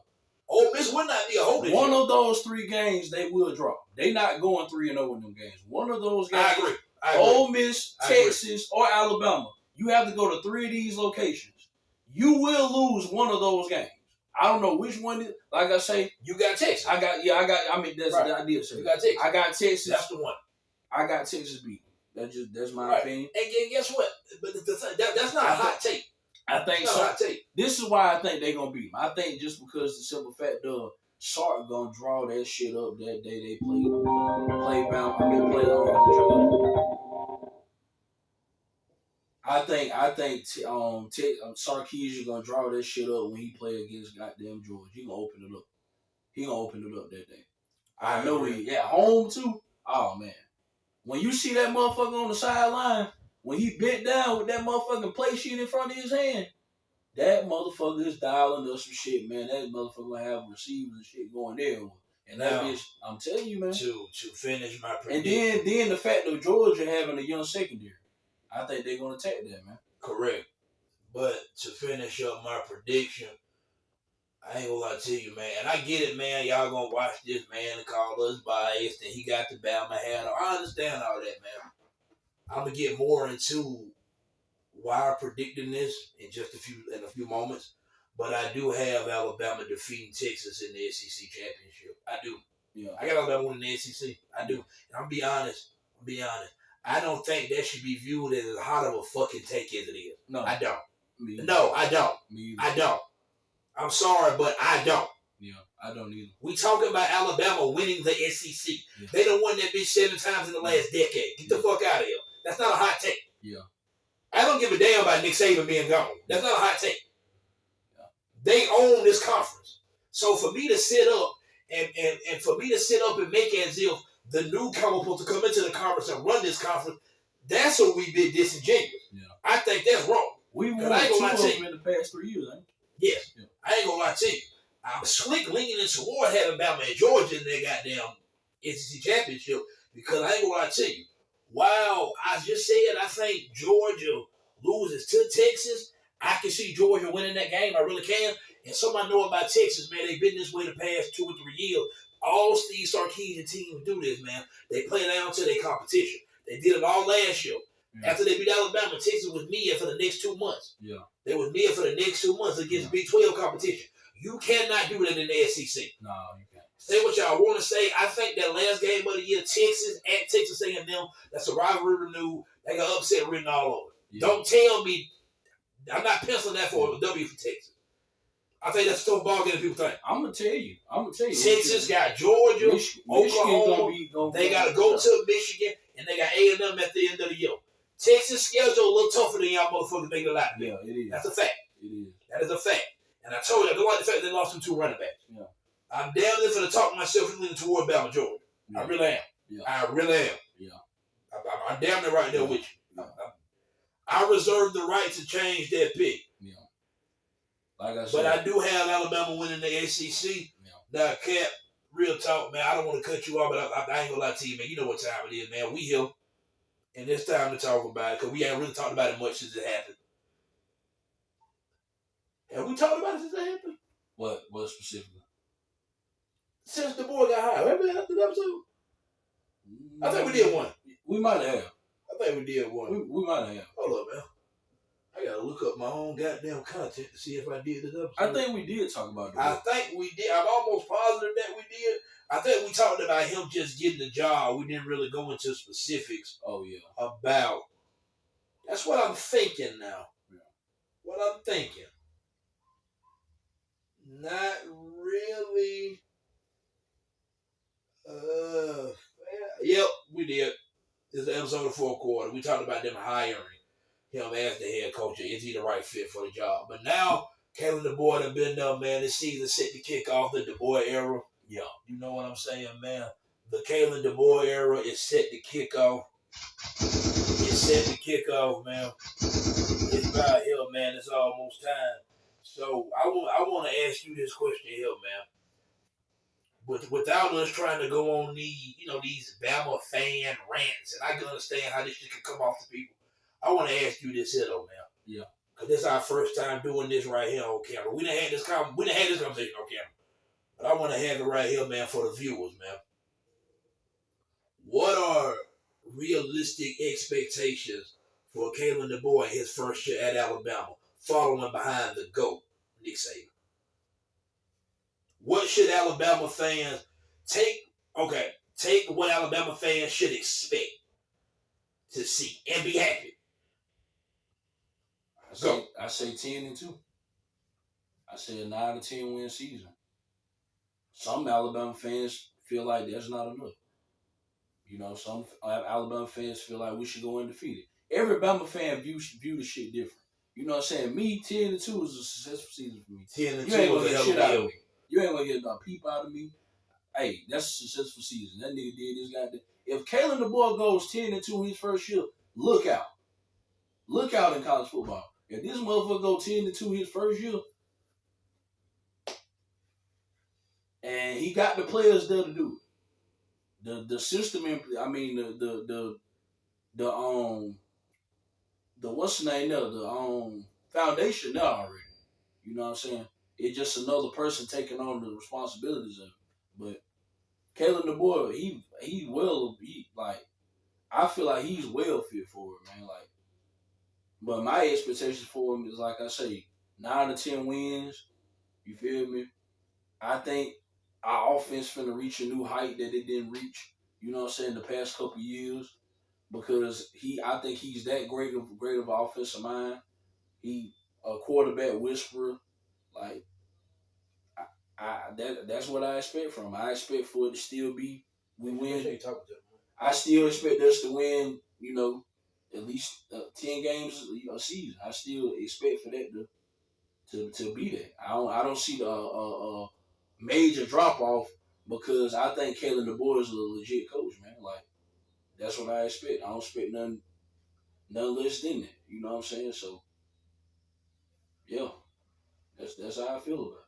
Ole Miss will not be a hole this year. One of those 3 games they will drop. They not going 3-0 in them games. One of those games. I agree. Ole Miss, Texas, or Alabama. You have to go to 3 of these locations. You will lose one of those games. I don't know which one. Like I say, you got Texas. I mean, that's the idea. You got Texas. I got Texas. That's the one. I got Texas beat. That's my opinion. And guess what? But that's not a hot take. I think so. Hot take. This is why I think they're gonna beat them. I think just because the simple fact of Sark gonna draw that shit up that day they play Georgia. I think Sarkisian gonna draw that shit up when he play against goddamn Georgia. He gonna open it up. He gonna open it up that day. I know he at home too. Oh man, when you see that motherfucker on the sideline, when he bent down with that motherfucking play sheet in front of his hand, that motherfucker is dialing up some shit, man. That motherfucker gonna have receivers and shit going there. And that bitch, I'm telling you, man. To finish my prediction. And then the fact of Georgia having a young secondary. I think they're going to attack that, man. Correct. But to finish up my prediction, I ain't going to lie to you, man. And I get it, man. Y'all going to watch this, man, and call us biased, and he got the Bama hat on. I understand all that, man. I'm going to get more into why I'm predicting this in just a few moments. But I do have Alabama defeating Texas in the SEC championship. I do. Yeah. I got Alabama winning the SEC. I do. And I'm going to be honest. I don't think that should be viewed as hot of a fucking take as it is. No. I don't. No, I don't. I don't. I'm sorry, but I don't. Yeah, I don't either. We talking about Alabama winning the SEC. Yeah. They done won that bitch 7 times in the last decade. Get the fuck out of here. That's not a hot take. Yeah. I don't give a damn about Nick Saban being gone. That's not a hot take. Yeah. They own this conference. So for me to sit up and for me to sit up and make as if the newcomer supposed to come into the conference and run this conference, that's a wee bit disingenuous. Yeah. I think that's wrong. We won 2 of them in the past 3 years, ain't we? Yes. Yeah. I ain't gonna lie to you. I'm slick leaning toward having Bama and Georgia in their goddamn SEC championship because I ain't gonna lie to you. While I just said I think Georgia loses to Texas, I can see Georgia winning that game. I really can. And somebody know about Texas, man. They've been this way the past 2 or 3 years. All Steve Sarkisian teams do this, man. They play down to their competition. They did it all last year. Yeah. After they beat Alabama, Texas was mid for the next 2 months. Yeah. They was mid for the next 2 months against Big 12 competition. You cannot do that in the SEC. No, you can't. Say what y'all want to say. I think that last game of the year, Texas at Texas A&M, that's a rivalry renewed. They got upset written all over. Yeah. Don't tell me I'm not penciling that for a W for Texas. I think that's a tough ball game that people think. I'm gonna tell you. Texas got Georgia, Oklahoma. They got to go to Michigan, and they got A&M at the end of the year. Texas schedule a little tougher than y'all motherfuckers make it out. Yeah, it is. That's a fact. It is. That is a fact. And I told you, I don't like the fact they lost them 2 running backs. Yeah. I'm damn near to talk myself into leaning toward Bama, Georgia. Yeah. I really am. Yeah. I really am. Yeah. I'm damn near right there with you. I reserve the right to change that pick. Yeah. Like I said. But I do have Alabama winning the ACC. Yeah. Now, Cap, real talk, man. I don't want to cut you off, but I ain't gonna lie to you, man. You know what time it is, man. We here. And it's time to talk about it because we ain't really talked about it much since it happened. Have we talked about it since it happened? What specifically? Since Deboer got hired. Have we had an episode? I think we did one. We might have. I think we did one. We might have. Hold up, man. I gotta look up my own goddamn content to see if I did this episode. I think we did talk about that. I think we did. I'm almost positive that we did. I think we talked about him just getting the job. We didn't really go into specifics. Oh yeah. About. That's what I'm thinking now. Yeah. What I'm thinking. Not really. Yep, we did. This is episode of 4th quarter. We talked about them hiring him as the head coach. Is he the right fit for the job? But now, Kalen Deboer done been there, man. This season set to kick off the Deboer era. Yeah, you know what I'm saying, man? The Kalen Deboer era is set to kick off. It's set to kick off, man. It's about here, man. It's almost time. So I want to ask you this question here, man. Without us trying to go on these Bama fan rants, and I can understand how this shit can come off to people. I want to ask you this here, though, man. Yeah. Because this is our first time doing this right here on camera. We done had this conversation on camera. But I want to have it right here, man, for the viewers, man. What are realistic expectations for Kalen Deboer in his first year at Alabama, following behind the GOAT, Nick Saban? What should Alabama fans take what Alabama fans should expect to see and be happy? I say 10-2. I say a 9 to 10 win season. Some Alabama fans feel like that's not enough. You know, some Alabama fans feel like we should go undefeated. Every Bama fan view the shit different. You know what I'm saying? Me, 10-2 is a successful season for me. 10-2 you ain't gonna get shit out of me. me. You ain't gonna get a peep out of me. Hey, that's a successful season. That nigga did this goddamn. If Kalen Deboer goes 10-2 his first year, look out. Look out in college football. If this motherfucker go 10-2 his first year, and he got the players there to do it. The system, I mean the what's the name there? The foundation there already. You know what I'm saying? It's just another person taking on the responsibilities of it. But Kalen Deboer, I feel like he's well fit for it, man. Like, but my expectations for him is, like I say, 9 to 10 wins. You feel me? I think our offense finna reach a new height that it didn't reach. You know what I'm saying? The past couple of years, because I think he's that great of an offensive mind. He a quarterback whisperer. Like, that's what I expect from him. I expect for it to still be we win. I still expect us to win. You know, at least 10 games a season. I still expect for that to be there. I don't see the major drop off, because I think Kalen Deboer is a legit coach, man. Like, that's what I expect. I don't expect nothing less than that. You know what I'm saying? So, yeah, that's how I feel about it.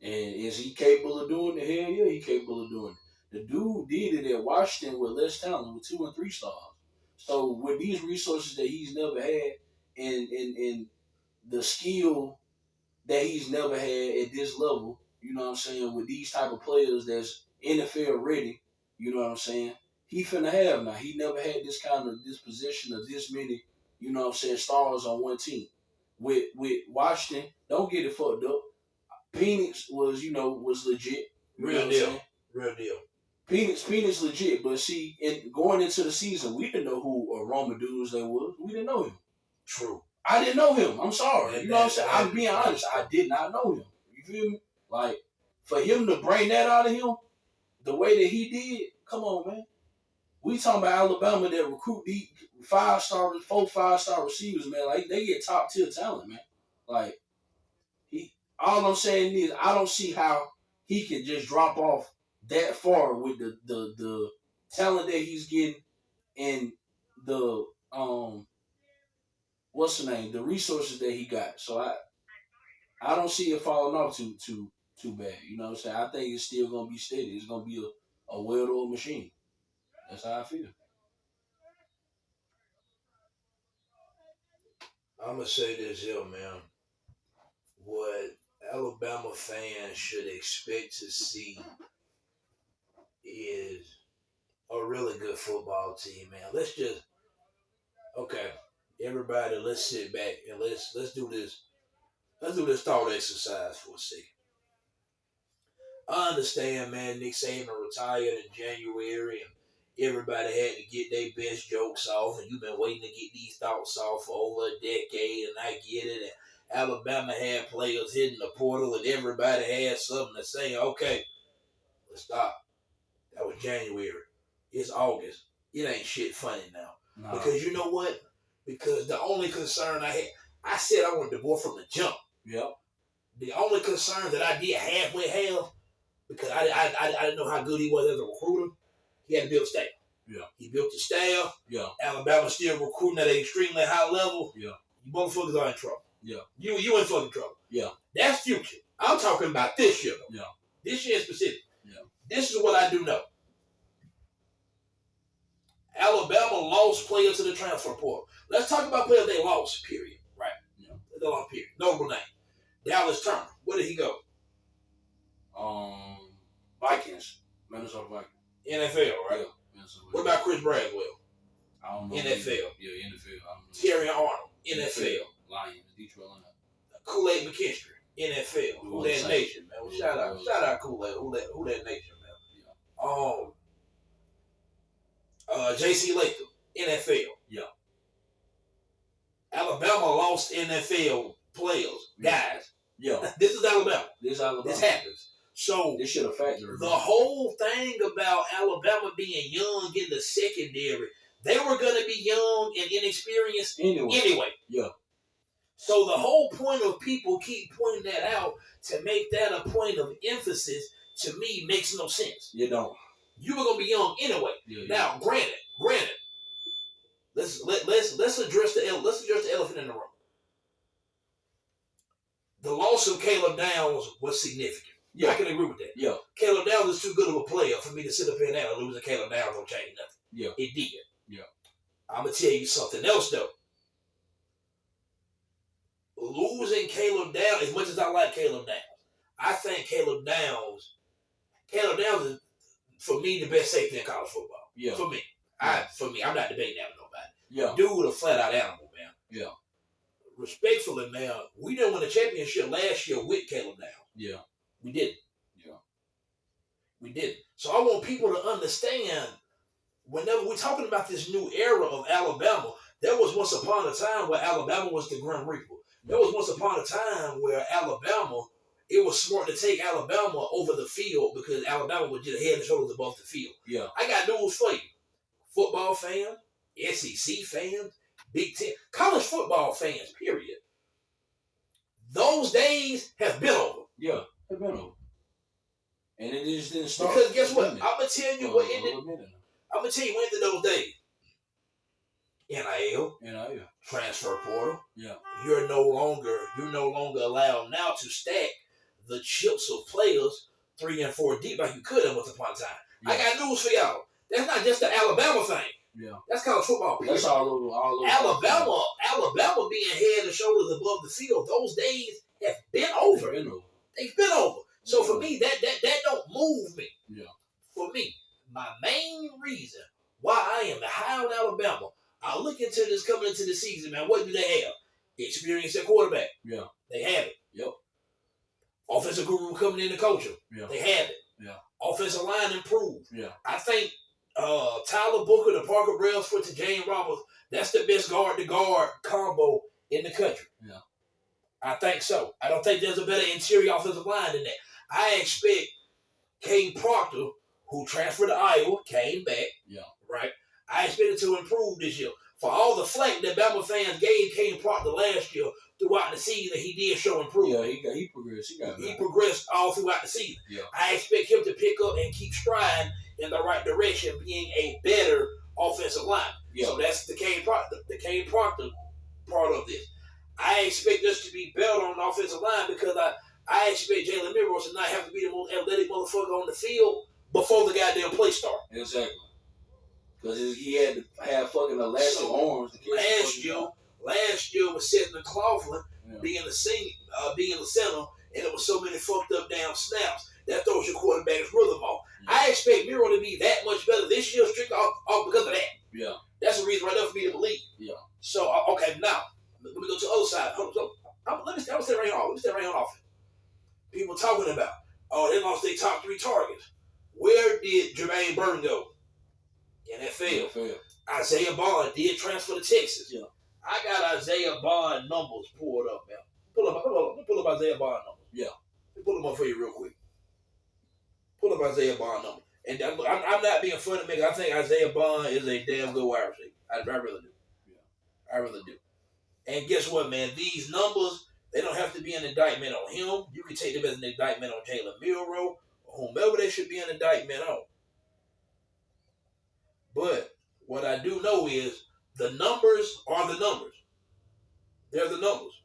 And is he capable of doing it? Hell yeah, he's capable of doing it. The dude did it at Washington with less talent, with 2 and 3 stars. So with these resources that he's never had, and the skill that he's never had at this level, you know what I'm saying, with these type of players that's NFL ready, you know what I'm saying, he finna have now. He never had this kind of disposition of this many, you know what I'm saying, stars on one team. With Washington, don't get it fucked up. Penix was legit. Real deal. Penix legit, but see, going into the season, we didn't know who Roma Dudes they was. We didn't know him. True. I didn't know him. I'm sorry. You know what I'm saying? I'm being honest. I did not know him. You feel me? Like, for him to bring that out of him the way that he did, come on, man. We talking about Alabama that recruit these 5-star, 5-star receivers, man. Like, they get top tier talent, man. Like, all I'm saying is I don't see how he can just drop off that far with the talent that he's getting and the what's the name, the resources that he got. So I don't see it falling off too bad. You know what I'm saying? I think it's still gonna be steady. It's gonna be a well-oiled machine. That's how I feel. I'm gonna say this here, man. What Alabama fans should expect to see is a really good football team, man. Okay, everybody, let's sit back and let's do this. Let's do this thought exercise for a second. I understand, man. Nick Saban retired in January, and everybody had to get their best jokes off, and you've been waiting to get these thoughts off for over a decade, and I get it. And Alabama had players hitting the portal, and everybody had something to say. Okay, let's stop. That was January. It's August. It ain't shit funny now. No. Because you know what? Because the only concern I said I wanted Deboer from the jump. Yep. The only concern that I did halfway have, because I didn't know how good he was as a recruiter, he had to build staff. Yeah. He built the staff. Yeah. Alabama's still recruiting at an extremely high level. Yeah. You motherfuckers are in trouble. Yeah. You in fucking trouble. Yeah. That's future. I'm talking about this year. Yeah. This year in specific. Yeah. This is what I do know. Alabama lost players to the transfer portal. Let's talk about players they lost, period. Right? Yeah. They lost, period. Notable name. Dallas Turner. Where did he go? Vikings. Minnesota Vikings. NFL, right? Yeah. What about Chris Bradwell? I don't know. NFL. Yeah, NFL. I don't know. Terry Arnold. NFL. Lions. Detroit Lions. Kool-Aid McKinstry. NFL. Who that nation, man? Well, shout out Kool-Aid. Who that nation, man? Yeah. J.C. Latham. NFL. Yeah. Alabama lost NFL players, guys. Yeah. This is Alabama. This happens. So this should affect the whole thing about Alabama being young in the secondary, they were going to be young and inexperienced anyway. Yeah. So the whole point of people keep pointing that out to make that a point of emphasis, to me, makes no sense. You don't. You were going to be young anyway. Yeah. Now, granted, let's address the elephant in the room. The loss of Caleb Downs was significant. Yeah. I can agree with that. Yeah. Caleb Downs is too good of a player for me to sit up here now and losing Caleb Downs don't change nothing. Yeah. It did. Yeah. I'm going to tell you something else, though. Losing Caleb Downs, as much as I like Caleb Downs, I think Caleb Downs is, for me, the best safety in college football. Yeah. For me. Yeah. I'm not debating that with nobody. Yeah. Dude, a flat-out animal, man. Yeah. Respectfully, man, we didn't win a championship last year with Caleb Downs. Yeah. We didn't. Yeah. We didn't. So I want people to understand, whenever we're talking about this new era of Alabama, there was once upon a time where Alabama was the Grim Reaper. There was once upon a time where Alabama, it was smart to take Alabama over the field because Alabama was just head and shoulders above the field. Yeah. I got news for you. Football fans, SEC fans, Big Ten, college football fans, period. Those days have been over. Yeah, have been over. And it just didn't start. Because guess what? I'm going to tell you what ended. I'm going to tell you when ended those days. NIL. Transfer portal. Yeah. You're no longer allowed now to stack the chips of players 3 and 4 deep like you could have once upon a time. Yeah. I got news for y'all. That's not just the Alabama thing. Yeah. That's college football. Period. That's all over. Alabama being head and shoulders above the field. Those days have been over. They've been over. So for me, that don't move me. Yeah. For me, my main reason why I am high on Alabama, I look into this coming into the season, man. What do they have? Experience at quarterback. Yeah. They have it. Yep. Offensive guru coming in to coach them. Yeah. They have it. Yeah. Offensive line improved. Yeah. I think Tyler Booker to Parker Brailsford to James Roberts, that's the best guard-to-guard combo in the country. Yeah. I think so. I don't think there's a better interior offensive line than that. I expect Kane Proctor, who transferred to Iowa, came back. Yeah. Right? I expect it to improve this year. For all the flack that Bama fans gave Kane Proctor last year throughout the season, he did show improvement. Yeah, he progressed. He progressed all throughout the season. Yeah. I expect him to pick up and keep striding in the right direction, being a better offensive line. Yeah. So that's the Kane Proctor part of this. I expect us to be better on the offensive line because I expect Jalen Milroe to not have to be the most athletic motherfucker on the field before the goddamn play start. Exactly. Because he had to have fucking elastic arms to catch last year was Seth McLaughlin being the center, and it was so many fucked up damn snaps that throws your quarterback's rhythm off. Yeah. I expect Miro to be that much better this year, strictly off because of that. Yeah. That's the reason right there for me to believe. Yeah. So, okay, now, let me go to the other side. Let me stay right here on offense. People talking about, they lost their top 3 targets. Where did Jermaine Burton go? NFL. Isaiah Bond did transfer to Texas. Yeah. I got Isaiah Bond numbers pulled up, man. Pull up Isaiah Bond numbers. Yeah. Pull them up for you real quick. Pull up Isaiah Bond numbers. And I'm not being funny, nigga. I think Isaiah Bond is a damn good wide receiver. I really do. Yeah. I really do. And guess what, man? These numbers, they don't have to be an indictment on him. You can take them as an indictment on Jalen Milroe or whomever they should be an indictment on. But what I do know is the numbers are the numbers. They're the numbers.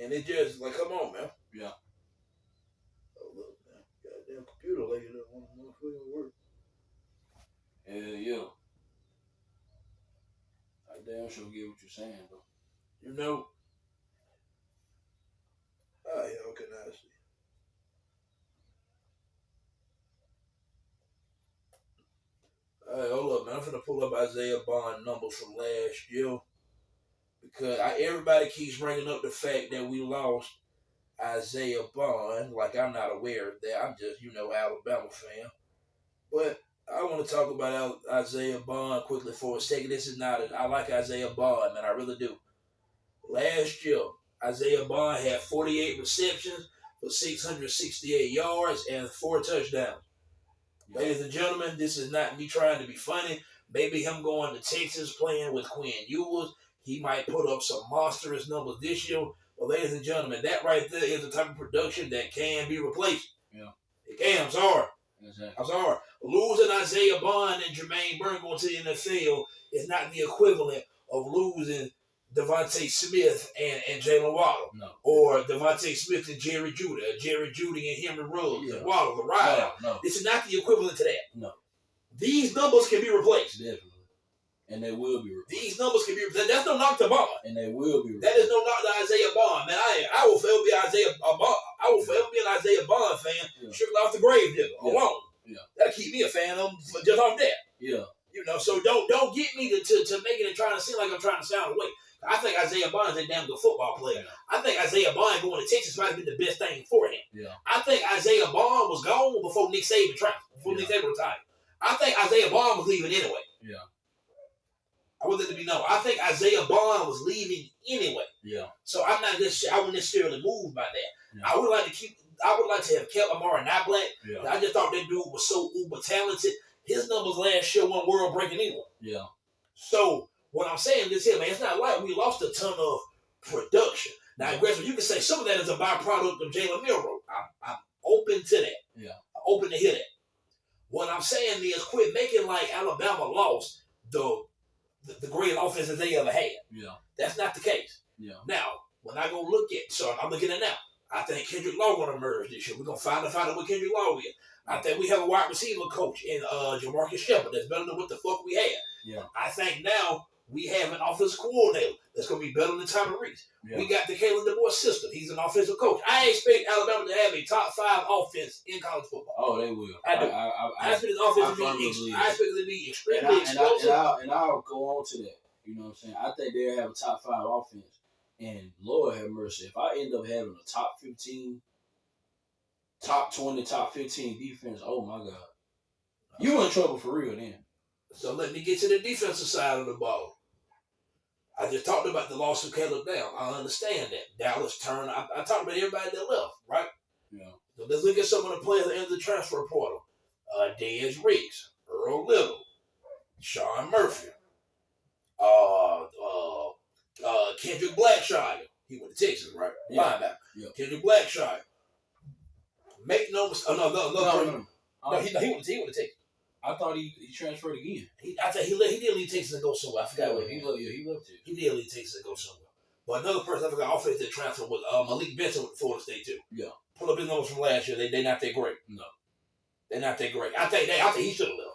And it just, like, come on, man. Yeah. Oh, look, man. Goddamn computer lady that want to work. Yeah. I damn sure get what you're saying, though. You know? How can I see? All right, hold up, man. I'm finna pull up Isaiah Bond numbers from last year because everybody keeps bringing up the fact that we lost Isaiah Bond. Like, I'm not aware of that. I'm just, Alabama fan. But I want to talk about Isaiah Bond quickly for a second. I like Isaiah Bond, man. I really do. Last year, Isaiah Bond had 48 receptions for 668 yards and 4 touchdowns. Ladies and gentlemen, this is not me trying to be funny. Maybe him going to Texas playing with Quinn Ewers, he might put up some monstrous numbers this year. But ladies and gentlemen, that right there is the type of production that can be replaced. Yeah. It can. I'm sorry. Exactly. I'm sorry. Losing Isaiah Bond and Jermaine Burton going to the NFL is not the equivalent of losing Devontae Smith and Jalen Waddle. No. Or Devontae Smith and Jerry Jeudy. Or Jerry Jeudy and Henry Ruggs and Waddle, the rider. No. This is not the equivalent to that. No. These numbers can be replaced. Definitely. And they will be replaced. These numbers can be replaced. That's no knock to Bond. And they will be replaced. That is no knock to Isaiah Bond, man. I will forever be Isaiah Bond. I will forever be an Isaiah Bond fan. Strictly off the grave digger alone. Yeah. That'll keep me a fan of him just off that. Yeah. So don't get me to make it and trying to seem like I'm trying to sound away. I think Isaiah Bond is a damn good football player. I think Isaiah Bond going to Texas might have been the best thing for him. Yeah. I think Isaiah Bond was gone before Nick Saban Nick Saban retired. I think Isaiah Bond was leaving anyway. Yeah. I want that to be known. I think Isaiah Bond was leaving anyway. Yeah. So I wouldn't necessarily move by that. Yeah. I would like to have kept Amari Niblack. Yeah. I just thought that dude was so uber talented. His numbers last year weren't world breaking either. Yeah. So what I'm saying is here, man, it's not like we lost a ton of production. Now, aggressive, you can say some of that is a byproduct of Jalen Milroe. I'm open to that. Yeah. I'm open to hear that. What I'm saying is quit making like Alabama lost the greatest offense that they ever had. Yeah. That's not the case. Yeah. Now, when I go look at, so I'm looking at now, I think Kendrick Law going to emerge this year. We're going to find out what Kendrick Law is. I think we have a wide receiver coach in Jamarcus Shepard that's better than what the fuck we had. Yeah. I think now we have an offensive coordinator that's going to be better than Tommy Reese. Yeah. We got the Kalen Deboer system. He's an offensive coach. I expect Alabama to have a top 5 offense in college football. Oh, they will. I do. I expect this offense to be extremely explosive. And I'll go on to that. You know what I'm saying? I think they'll have a top 5 offense. And Lord have mercy, if I end up having a top 15, top 20, top 15 defense, oh my God. You in trouble for real then. So let me get to the defensive side of the ball. I just talked about the loss of Caleb Down. I understand that. Dallas turned. I talked about everybody that left, right? Yeah. So let's look at some of the players that entered the transfer portal. Dez Riggs, Earl Little, Sean Murphy, Kendrick Blackshire. He went to Texas, right? Yeah. Linebacker. Yeah. Kendrick Blackshire. Make no mistake. Oh, no. He went to Texas. I thought he transferred again. I think he did leave Texas and go somewhere. I forgot where he left it. He did leave Texas and go somewhere. But another person I forgot offensive transfer was Malik Benson with Florida State too. Yeah. Pull up his numbers from last year. They not that great. No. They're not that great. I think he should have left.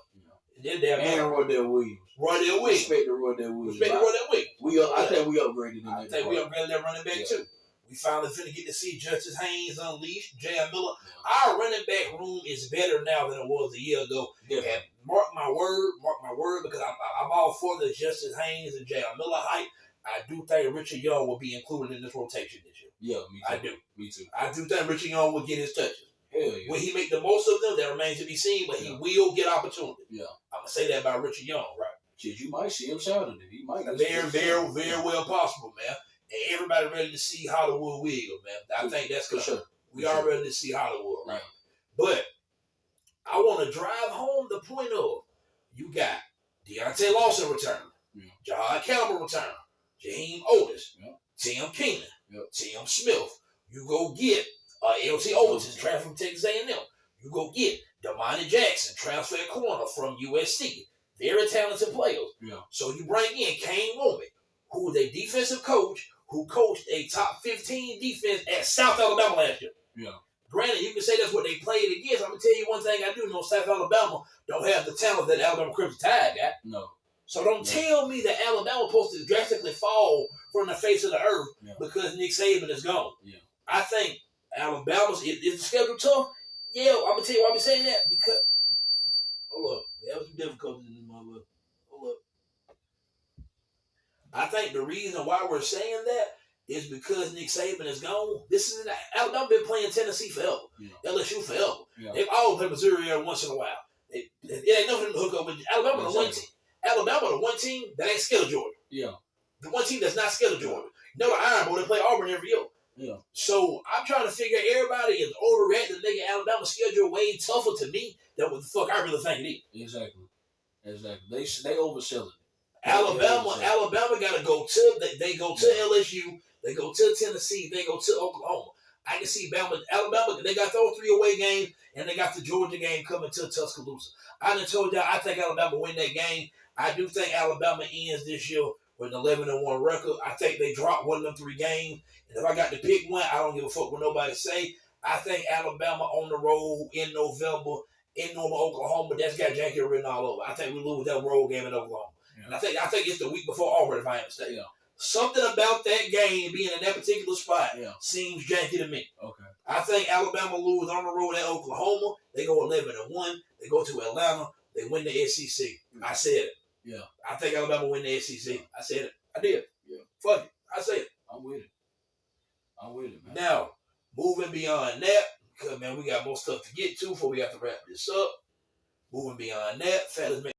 And Roydell Williams. Respect to Roydell Williams. I think we upgraded in that. I think we upgraded that running back too. We finally finna get to see Justice Haynes unleashed, J.R. Miller. Yeah. Our running back room is better now than it was a year ago. Yeah. And mark my word, because I'm all for the Justice Haynes and J.R. Miller hype. I do think Richard Young will be included in this rotation this year. Yeah, me too. I do. Me too. I do think Richard Young will get his touches. Hell yeah. Will he make the most of them? That remains to be seen, but he will get opportunity. Yeah. I'm going to say that about Richard Young, right? Shit, you might see him Saturday. He might. Very well possible, man. And everybody ready to see Hollywood Williams, man. I think that's for sure. We are ready to see Hollywood, right? Yeah. But I want to drive home the point of you got Deontay Lawson return, John Campbell return, Jaheim Otis, Tim Keenan, Tim Smith. You go get L.T. Overton, transfer from Texas A&M. You go get Damani Jackson, transfer corner from USC. Very talented players. Yeah. So you bring in Kane Roman, who is a defensive coach who coached a top 15 defense at South Alabama last year. Yeah. Granted, you can say that's what they played against. I'm going to tell you one thing I do know. South Alabama don't have the talent that Alabama Crimson Tide got. No. So don't tell me that Alabama supposed to drastically fall from the face of the earth because Nick Saban is gone. Yeah. I think Alabama's, is the schedule tough? Yeah, I'm going to tell you why I'm saying that. Because, hold up. That was some difficulties in this motherfucker. Hold up. I think the reason why we're saying that is because Nick Saban is gone. Alabama been playing Tennessee forever. Yeah. LSU forever. Yeah. They've always played Missouri every once in a while. It ain't nothing to hook up with. Alabama the one team. Alabama the one team that ain't scared of Georgia. Yeah. The one team that's not scared of Georgia. You know the Iron Bowl, they play Auburn every year. Yeah. So I'm trying to figure everybody is overreacting. They get Alabama schedule way tougher to me than what the fuck I really think it is. Exactly. They overselling it. Alabama got to go to. They go to LSU. They go to Tennessee. They go to Oklahoma. I can see Alabama. They got those 3 away games, and they got the Georgia game coming to Tuscaloosa. I done told y'all I think Alabama win that game. I do think Alabama ends this year with an 11-1 record. I think they drop one of them 3 games. And if I got to pick one, I don't give a fuck what nobody say. I think Alabama on the road in November in Norman, Oklahoma. That's got Yankee written all over. I think we lose that road game in Oklahoma. Yeah. And I think it's the week before Auburn, if I understand. Yeah. Something about that game being in that particular spot seems janky to me. Okay. I think Alabama lose on the road at Oklahoma. They go 11-1. They go to Atlanta. They win the SEC. I said it. Yeah. I think Alabama win the SEC. Yeah. I said it. I did. Yeah. Fuck it. I said it. I'm with it, man. Now, moving beyond that, because, man, we got more stuff to get to before we have to wrap this up. Moving beyond that, fellas,